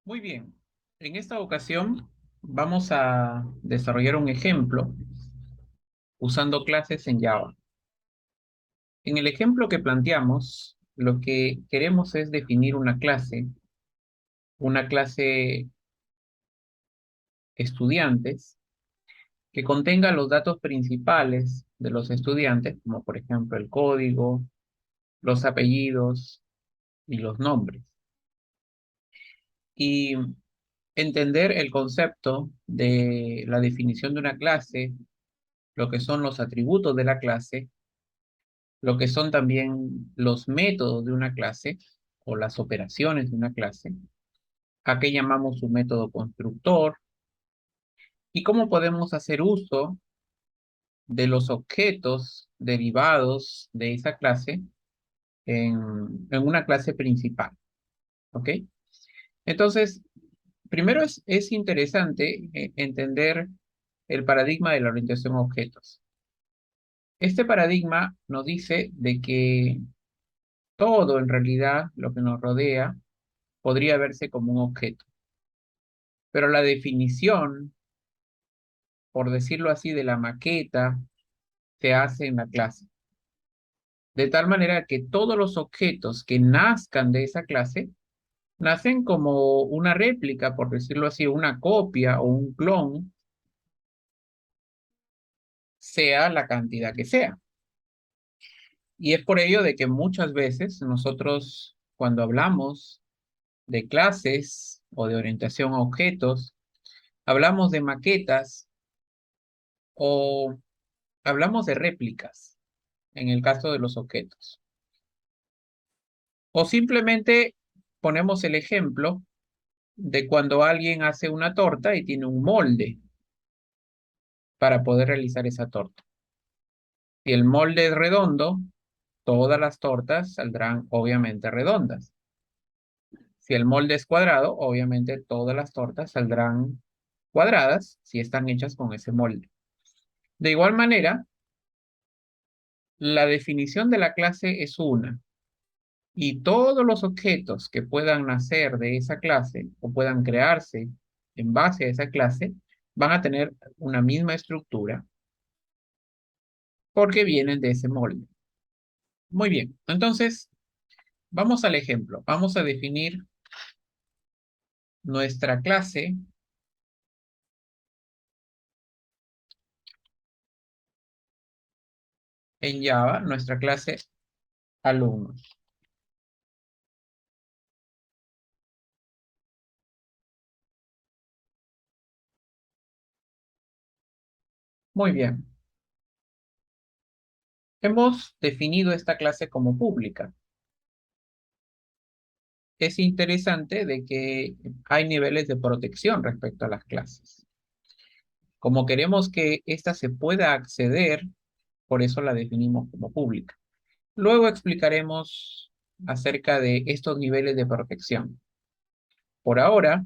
Muy bien. En esta ocasión vamos a desarrollar un ejemplo usando clases en Java. En el ejemplo que planteamos, lo que queremos es definir una clase estudiantes, que contenga los datos principales de los estudiantes, como por ejemplo el código, los apellidos y los nombres. Y entender el concepto de la definición de una clase, lo que son los atributos de la clase, lo que son también los métodos de una clase o las operaciones de una clase, a qué llamamos un método constructor y cómo podemos hacer uso de los objetos derivados de esa clase en una clase principal. ¿Ok? Entonces, primero es interesante entender el paradigma de la orientación a objetos. Este paradigma nos dice de que todo en realidad lo que nos rodea podría verse como un objeto. Pero la definición, por decirlo así, de la maqueta se hace en la clase. De tal manera que todos los objetos que nazcan de esa clase nacen como una réplica, por decirlo así, una copia o un clon, sea la cantidad que sea. Y es por ello de que muchas veces nosotros, cuando hablamos de clases o de orientación a objetos, hablamos de maquetas o hablamos de réplicas en el caso de los objetos. O simplemente ponemos el ejemplo de cuando alguien hace una torta y tiene un molde para poder realizar esa torta. Si el molde es redondo, todas las tortas saldrán obviamente redondas. Si el molde es cuadrado, obviamente todas las tortas saldrán cuadradas si están hechas con ese molde. De igual manera, la definición de la clase es una, y todos los objetos que puedan nacer de esa clase o puedan crearse en base a esa clase van a tener una misma estructura porque vienen de ese molde. Muy bien, entonces vamos al ejemplo. Vamos a definir nuestra clase en Java, nuestra clase alumnos. Muy bien, hemos definido esta clase como pública. Es interesante de que hay niveles de protección respecto a las clases. Como queremos que ésta se pueda acceder, por eso la definimos como pública. Luego explicaremos acerca de estos niveles de protección. Por ahora,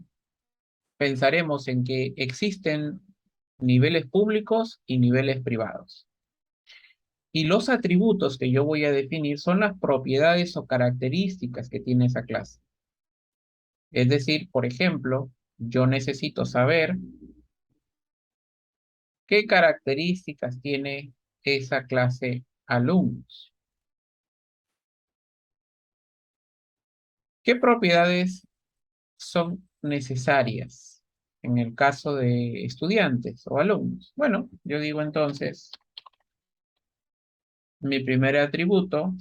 pensaremos en que existen niveles públicos y niveles privados. Y los atributos que yo voy a definir son las propiedades o características que tiene esa clase. Es decir, por ejemplo, yo necesito saber qué características tiene esa clase alumnos. ¿Qué propiedades son necesarias en el caso de estudiantes o alumnos? Bueno, yo digo entonces, mi primer atributo,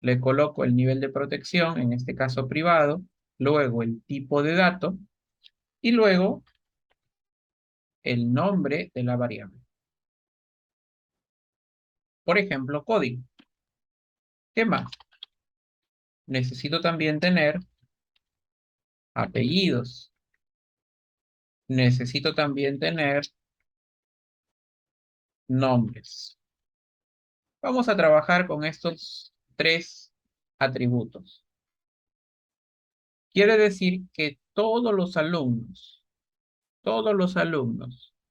le coloco el nivel de protección, en este caso privado, luego el tipo de dato y luego el nombre de la variable. Por ejemplo, código. ¿Qué más? Necesito también tener apellidos. Necesito también tener nombres. Vamos a trabajar con estos tres atributos. Quiere decir que todos los alumnos,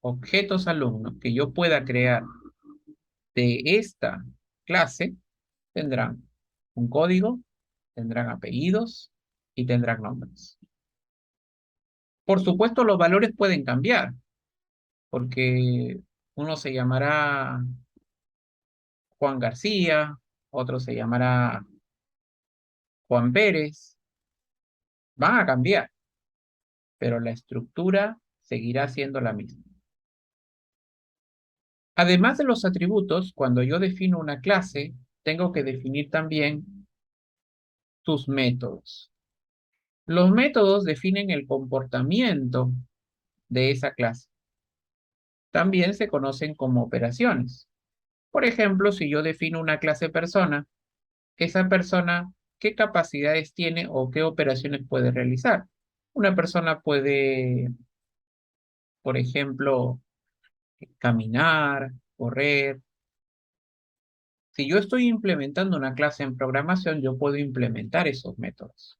objetos alumnos que yo pueda crear de esta clase, tendrán un código, tendrán apellidos y tendrán nombres. Por supuesto, los valores pueden cambiar, porque uno se llamará Juan García, otro se llamará Juan Pérez, van a cambiar, pero la estructura seguirá siendo la misma. Además de los atributos, cuando yo defino una clase, tengo que definir también sus métodos. Los métodos definen el comportamiento de esa clase. También se conocen como operaciones. Por ejemplo, si yo defino una clase persona, esa persona, ¿qué capacidades tiene o qué operaciones puede realizar? Una persona puede, por ejemplo, caminar, correr. Si yo estoy implementando una clase en programación, yo puedo implementar esos métodos.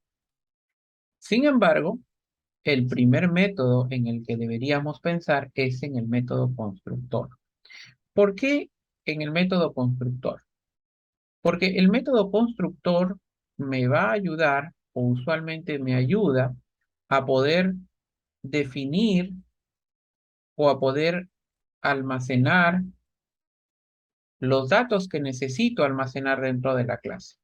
Sin embargo, el primer método en el que deberíamos pensar es en el método constructor. ¿Por qué en el método constructor? Porque el método constructor me va a ayudar, o usualmente me ayuda, a poder definir o a poder almacenar los datos que necesito almacenar dentro de la clase.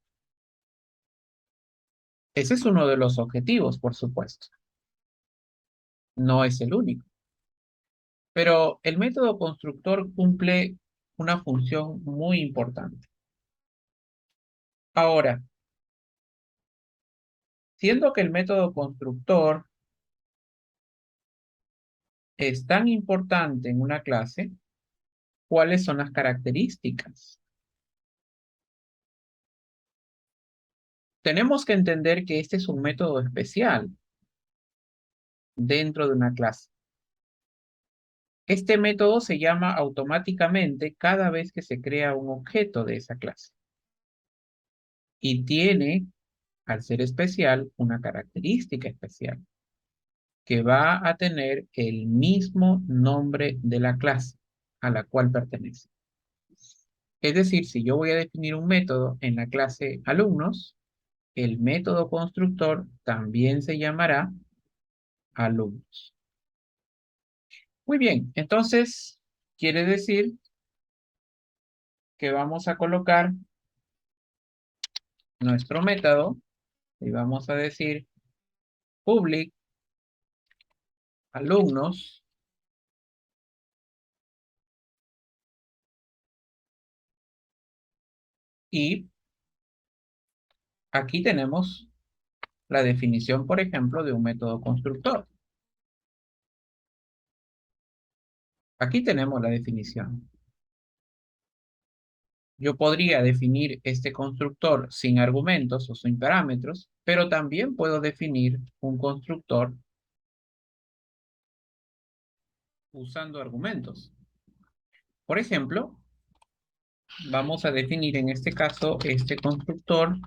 Ese es uno de los objetivos, por supuesto. No es el único. Pero el método constructor cumple una función muy importante. Ahora, siendo que el método constructor es tan importante en una clase, ¿cuáles son las características? Tenemos que entender que este es un método especial dentro de una clase. Este método se llama automáticamente cada vez que se crea un objeto de esa clase. Y tiene, al ser especial, una característica especial, que va a tener el mismo nombre de la clase a la cual pertenece. Es decir, si yo voy a definir un método en la clase alumnos, el método constructor también se llamará alumnos. Muy bien, entonces quiere decir que vamos a colocar nuestro método y vamos a decir public alumnos y aquí tenemos la definición, por ejemplo, de un método constructor. Aquí tenemos la definición. Yo podría definir este constructor sin argumentos o sin parámetros, pero también puedo definir un constructor usando argumentos. Por ejemplo, vamos a definir en este caso este constructor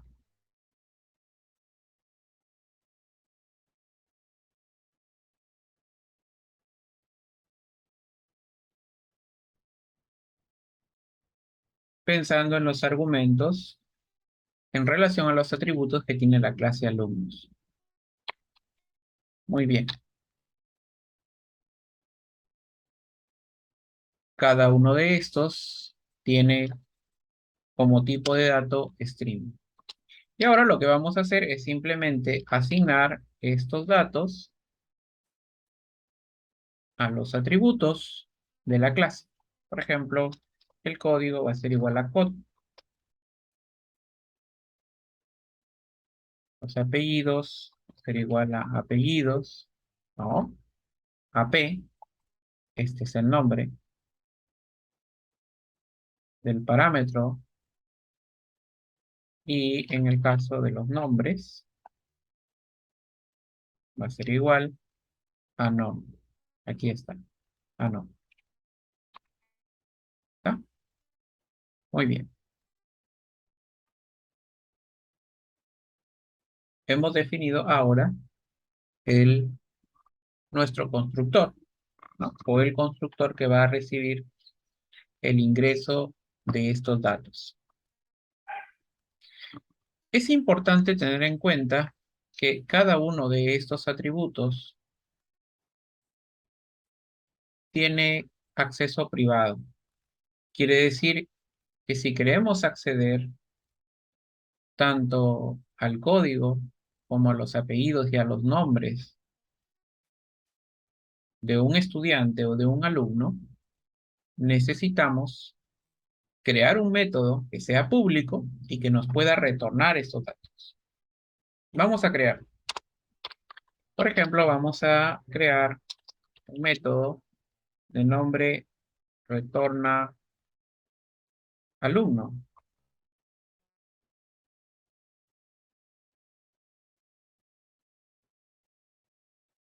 pensando en los argumentos en relación a los atributos que tiene la clase alumnos. Muy bien. Cada uno de estos tiene como tipo de dato string. Y ahora lo que vamos a hacer es simplemente asignar estos datos a los atributos de la clase. Por ejemplo, el código va a ser igual a code. Los apellidos va a ser igual a apellidos, ¿no? AP, este es el nombre del parámetro. Y en el caso de los nombres, va a ser igual a nombre. Aquí está, a nombre. ¿Está? Muy bien. Hemos definido ahora el, nuestro constructor, ¿no? O el constructor que va a recibir el ingreso de estos datos. Es importante tener en cuenta que cada uno de estos atributos tiene acceso privado. Quiere decir que si queremos acceder tanto al código como a los apellidos y a los nombres de un estudiante o de un alumno, necesitamos crear un método que sea público y que nos pueda retornar estos datos. Vamos a crear, por ejemplo, vamos a crear un método de nombre retorna alumno.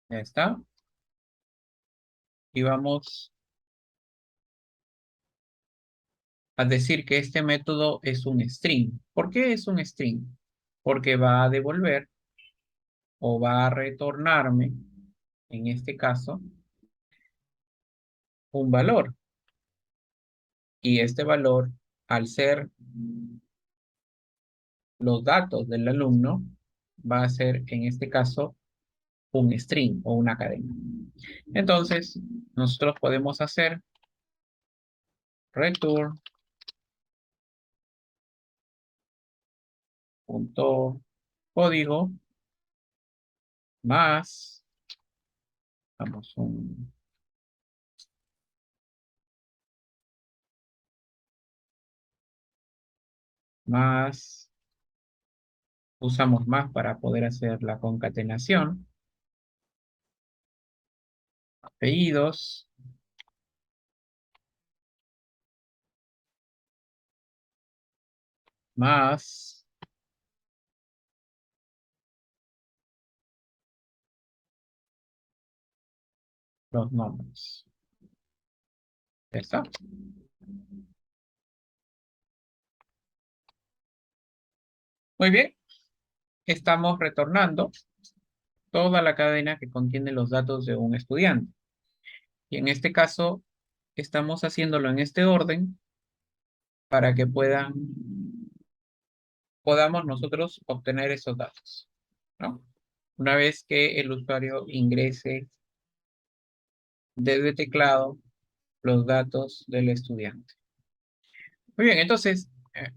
Ya está. Y vamos a decir que este método es un string. ¿Por qué es un string? Porque va a devolver o va a retornarme, en este caso, un valor. Y este valor, al ser los datos del alumno, va a ser, en este caso, un string o una cadena. Entonces, nosotros podemos hacer return punto código más, vamos, más, usamos más para poder hacer la concatenación, apellidos, más los nombres. ¿Ya está? Muy bien, estamos retornando toda la cadena que contiene los datos de un estudiante. Y en este caso, estamos haciéndolo en este orden para que podamos nosotros obtener esos datos, ¿no? Una vez que el usuario ingrese desde teclado los datos del estudiante. Muy bien, entonces,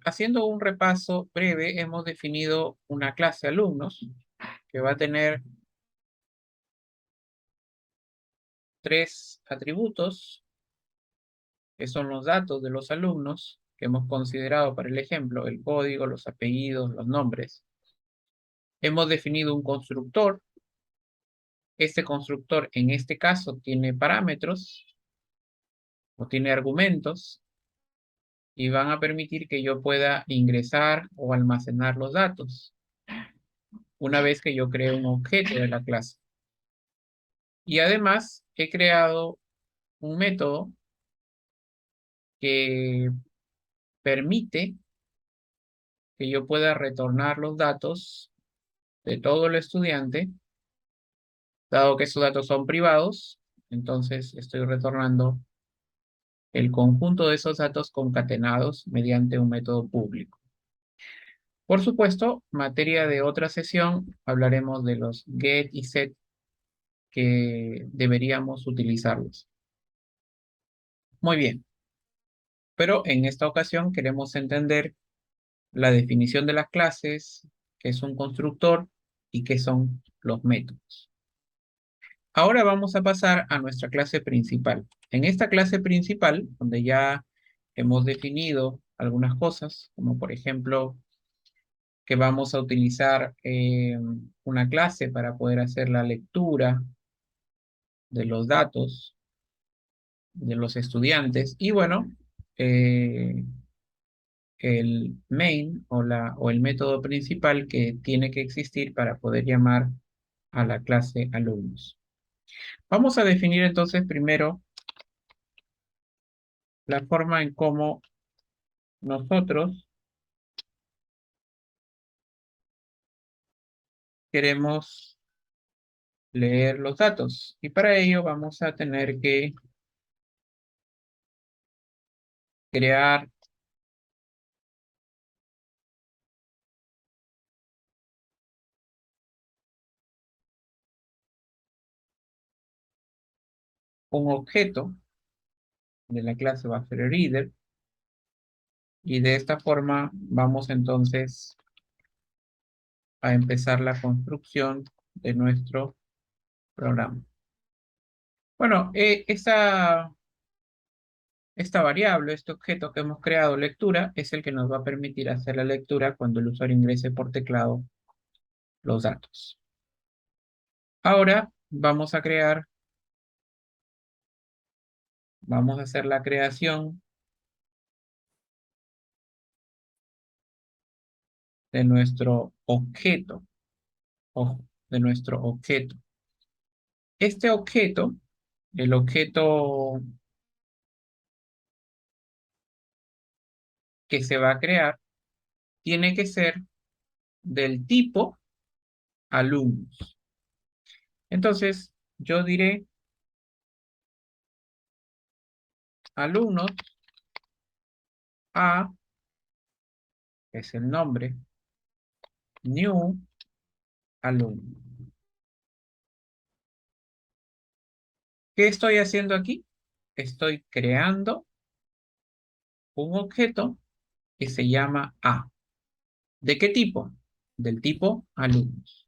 haciendo un repaso breve, hemos definido una clase alumnos que va a tener 3 atributos, que son los datos de los alumnos que hemos considerado para el ejemplo, el código, los apellidos, los nombres. Hemos definido un constructor. Este constructor, en este caso, tiene parámetros o tiene argumentos y van a permitir que yo pueda ingresar o almacenar los datos una vez que yo creo un objeto de la clase. Y además he creado un método que permite que yo pueda retornar los datos de todo el estudiante, dado que esos datos son privados, entonces estoy retornando el conjunto de esos datos concatenados mediante un método público. Por supuesto, materia de otra sesión, hablaremos de los get y set que deberíamos utilizarlos. Muy bien, pero en esta ocasión queremos entender la definición de las clases, qué es un constructor y qué son los métodos. Ahora vamos a pasar a nuestra clase principal. En esta clase principal, donde ya hemos definido algunas cosas, como por ejemplo que vamos a utilizar una clase para poder hacer la lectura de los datos de los estudiantes y bueno, eh, el main o el método principal que tiene que existir para poder llamar a la clase alumnos. Vamos a definir entonces primero la forma en cómo nosotros queremos leer los datos. Y para ello vamos a tener que crear un objeto de la clase va a ser reader. Y de esta forma vamos entonces a empezar la construcción de nuestro programa. Bueno, esta variable, este objeto que hemos creado, lectura, es el que nos va a permitir hacer la lectura cuando el usuario ingrese por teclado los datos. Ahora vamos a hacer la creación de nuestro objeto. Ojo, de nuestro objeto. Este objeto, el objeto que se va a crear, tiene que ser del tipo alumnos. Entonces, yo diré alumnos A, que es el nombre, new alumno. ¿Qué estoy haciendo aquí? Estoy creando un objeto que se llama A. ¿De qué tipo? Del tipo alumnos.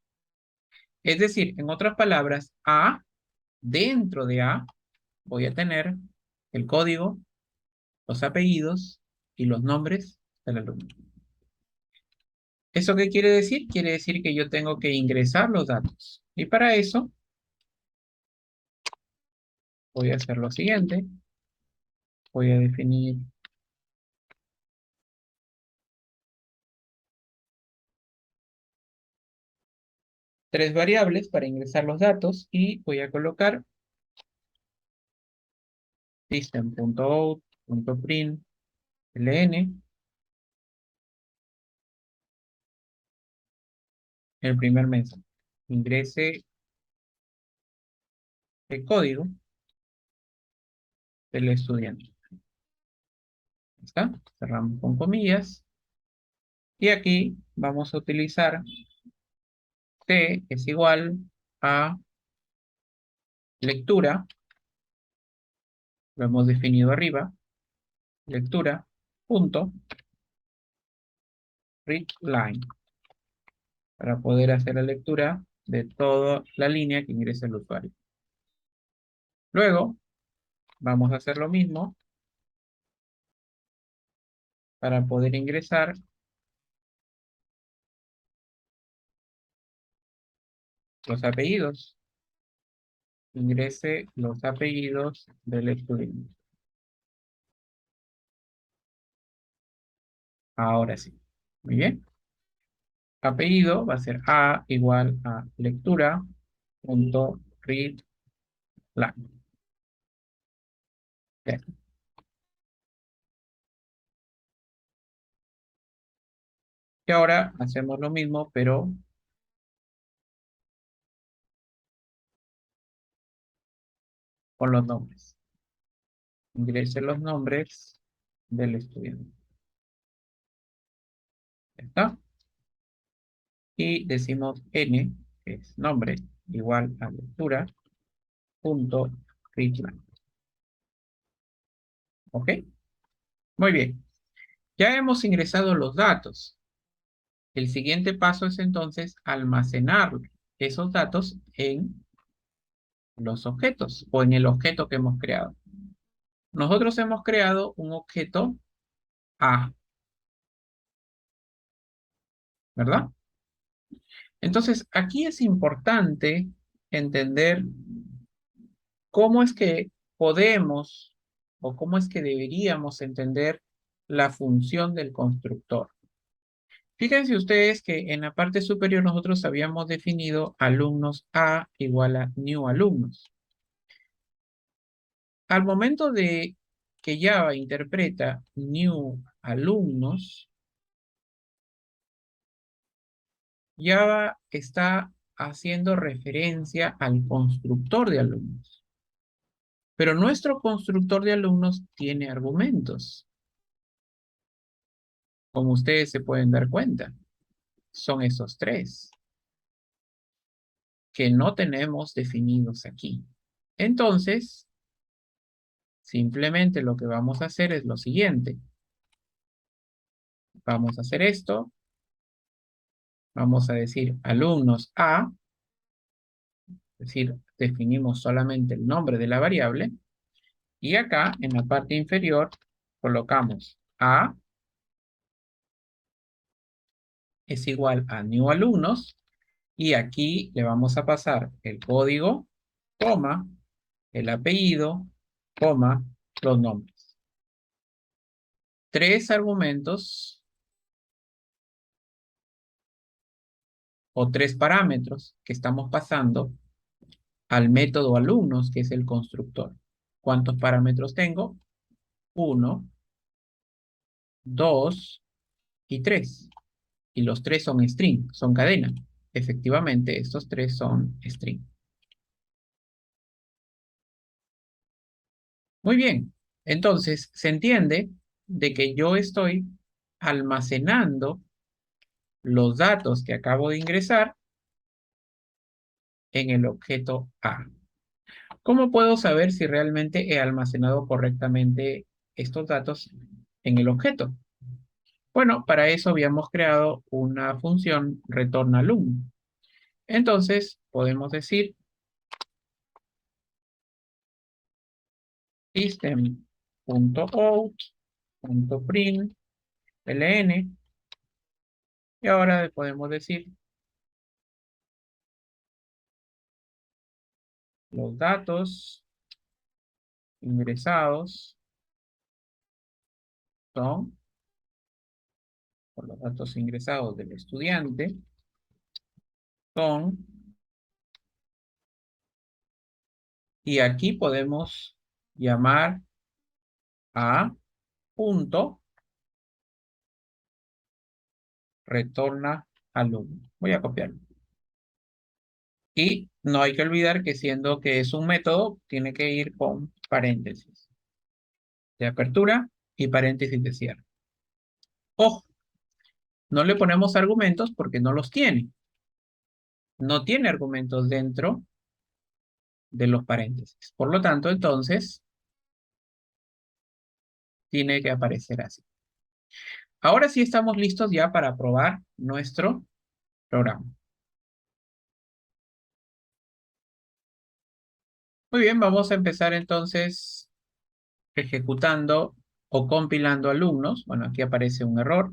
Es decir, en otras palabras, A, dentro de A, voy a tener el código, los apellidos y los nombres del alumno. ¿Eso qué quiere decir? Quiere decir que yo tengo que ingresar los datos. Y para eso voy a hacer lo siguiente. Voy a definir tres variables para ingresar los datos y voy a colocar system.out.println el primer mensaje. Ingrese el código del estudiante. ¿Está? Cerramos con comillas. Y aquí vamos a utilizar T es igual a lectura. Lo hemos definido arriba. Lectura. Punto. Readline. Para poder hacer la lectura de toda la línea que ingrese el usuario. Luego, vamos a hacer lo mismo para poder ingresar los apellidos. Ingrese los apellidos del estudiante. Ahora sí. Muy bien. Apellido va a ser A igual a lectura punto read line. Bien. Y ahora hacemos lo mismo, pero con los nombres. Ingrese los nombres del estudiante. ¿Ya está? Y decimos n, que es nombre, igual a lectura punto read line. ¿Ok? Muy bien. Ya hemos ingresado los datos. El siguiente paso es entonces almacenar esos datos en los objetos o en el objeto que hemos creado. Nosotros hemos creado un objeto A, ¿verdad? Entonces, aquí es importante entender cómo es que podemos o cómo es que deberíamos entender la función del constructor. Fíjense ustedes que en la parte superior nosotros habíamos definido alumnos A igual a new alumnos. Al momento de que Java interpreta new alumnos, Java está haciendo referencia al constructor de alumnos. Pero nuestro constructor de alumnos tiene argumentos, como ustedes se pueden dar cuenta. Son esos tres que no tenemos definidos aquí. Entonces, Simplemente lo que vamos a hacer es lo siguiente. Vamos a hacer esto. Vamos a decir alumnos A, es decir, definimos solamente el nombre de la variable. Y acá, en la parte inferior, colocamos A es igual a new alumnos. Y aquí le vamos a pasar el código, coma, el apellido, coma, los nombres. Tres argumentos o tres parámetros que estamos pasando al método alumnos, que es el constructor. ¿Cuántos parámetros tengo? Uno, dos y tres. Y los tres son string, son cadena. Efectivamente, estos tres son string. Muy bien. Entonces, se entiende de que yo estoy almacenando los datos que acabo de ingresar en el objeto A. ¿Cómo puedo saber si realmente he almacenado correctamente estos datos en el objeto? Bueno, para eso habíamos creado una función retorna alumno. Entonces, podemos decir system.out.println y ahora podemos decir los datos ingresados son, por los datos ingresados del estudiante, son, y aquí podemos llamar a punto retorna alumno. Voy a copiarlo. Y no hay que olvidar que siendo que es un método, tiene que ir con paréntesis de apertura y paréntesis de cierre. Ojo, no le ponemos argumentos porque no los tiene. No tiene argumentos dentro de los paréntesis. Por lo tanto, entonces, tiene que aparecer así. Ahora sí estamos listos ya para probar nuestro programa. Muy bien, vamos a empezar entonces ejecutando o compilando alumnos. Bueno, aquí aparece un error.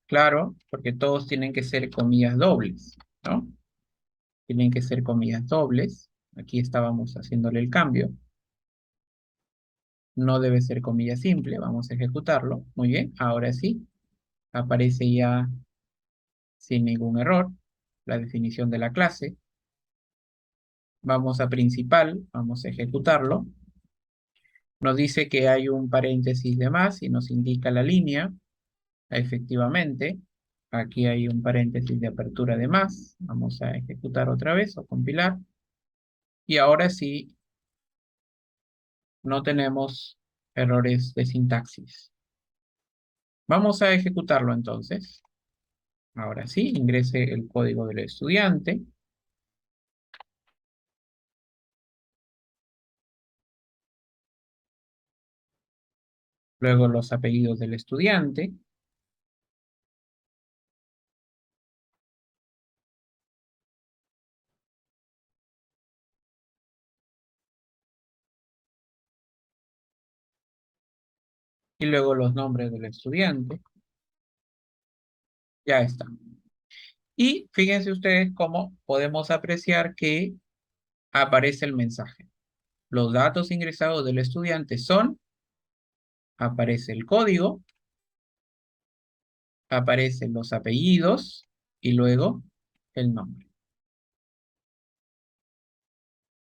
Claro, porque todos tienen que ser comillas dobles, ¿no? Tienen que ser comillas dobles. Aquí estábamos haciéndole el cambio. No debe ser comilla simple. Vamos a ejecutarlo. Muy bien, ahora sí. Aparece ya sin ningún error la definición de la clase. Vamos a principal. Vamos a ejecutarlo. Nos dice que hay un paréntesis de más y nos indica la línea. Efectivamente, aquí hay un paréntesis de apertura de más. Vamos a ejecutar otra vez o compilar. Y ahora sí, no tenemos errores de sintaxis. Vamos a ejecutarlo entonces. Ahora sí, ingrese el código del estudiante. Luego los apellidos del estudiante. Y luego los nombres del estudiante. Ya está. Y fíjense ustedes cómo podemos apreciar que aparece el mensaje. Los datos ingresados del estudiante son, aparece el código, aparecen los apellidos y luego el nombre.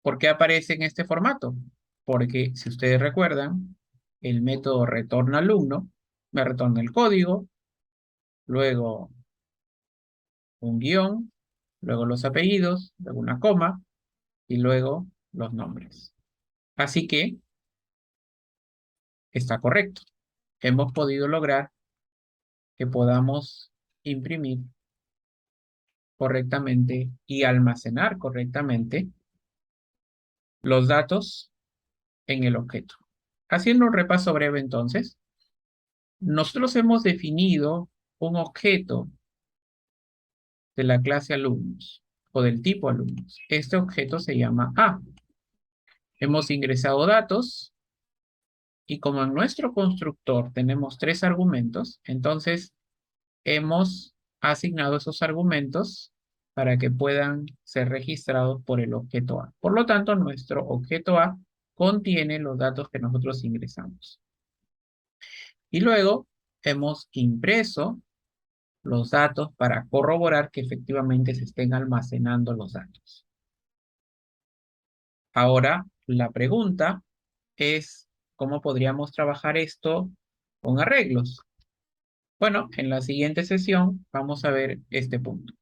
¿Por qué aparece en este formato? Porque si ustedes recuerdan, el método retorna alumno me retorna el código, luego un guión, luego los apellidos, luego una coma y luego los nombres. Así que está correcto. Hemos podido lograr que podamos imprimir correctamente y almacenar correctamente los datos en el objeto. Haciendo un repaso breve entonces, nosotros hemos definido un objeto de la clase alumnos o del tipo alumnos. Este objeto se llama A. Hemos ingresado datos y como en nuestro constructor tenemos tres argumentos, entonces hemos asignado esos argumentos para que puedan ser registrados por el objeto A. Por lo tanto, nuestro objeto A contiene los datos que nosotros ingresamos. Y luego hemos impreso los datos para corroborar que efectivamente se estén almacenando los datos. Ahora, la pregunta es, ¿cómo podríamos trabajar esto con arreglos? Bueno, en la siguiente sesión vamos a ver este punto.